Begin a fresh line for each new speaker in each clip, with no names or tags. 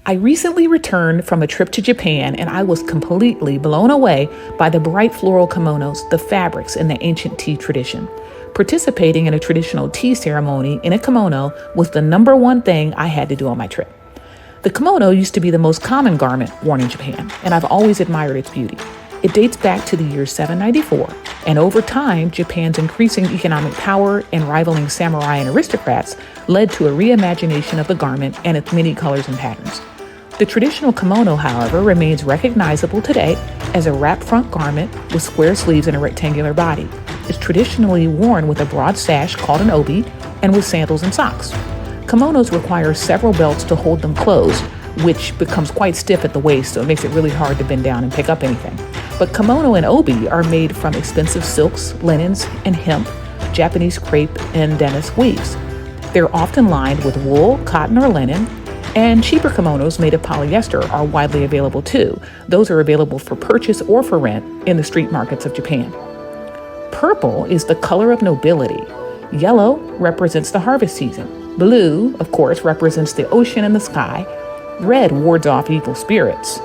I recently returned from a trip to Japan and I was completely blown away by the bright floral kimonos, the fabrics, and the ancient tea tradition. Participating in a traditional tea ceremony in a kimono was the number one thing I had to do on my trip. The kimono used to be the most common garment worn in Japan, and I've always admired its beauty. It dates back to the year 794, and over time, Japan's increasing economic power and rivaling samurai and aristocrats led to a reimagination of the garment and its many colors and patterns. The traditional kimono, however, remains recognizable today as a wrap front garment with square sleeves and a rectangular body. It's traditionally worn with a broad sash called an obi and with sandals and socks. Kimonos require several belts to hold them closed, which becomes quite stiff at the waist, so it makes it really hard to bend down and pick up anything. But kimono and obi are made from expensive silks, linens, and hemp, Japanese crepe, and damask weaves. They're often lined with wool, cotton, or linen, and cheaper kimonos made of polyester are widely available too. Those are available for purchase or for rent in the street markets of Japan. Purple is the color of nobility. Yellow represents the harvest season. Blue, of course, represents the ocean and the sky. Red wards off evil spirits.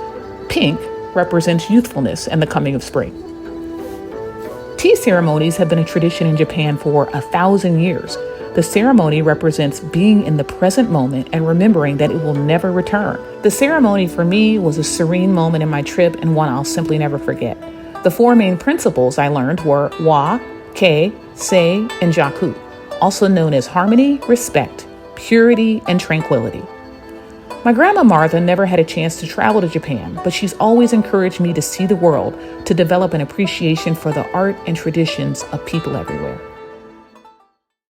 Pink represents youthfulness and the coming of spring. Tea ceremonies have been a tradition in Japan for 1,000 years. The ceremony represents being in the present moment and remembering that it will never return. The ceremony for me was a serene moment in my trip and one I'll simply never forget. The four main principles I learned were wa, kei, sei, and jaku, also known as harmony, respect, purity, and tranquility. My grandma Martha never had a chance to travel to Japan, but she's always encouraged me to see the world, to develop an appreciation for the art and traditions of people everywhere.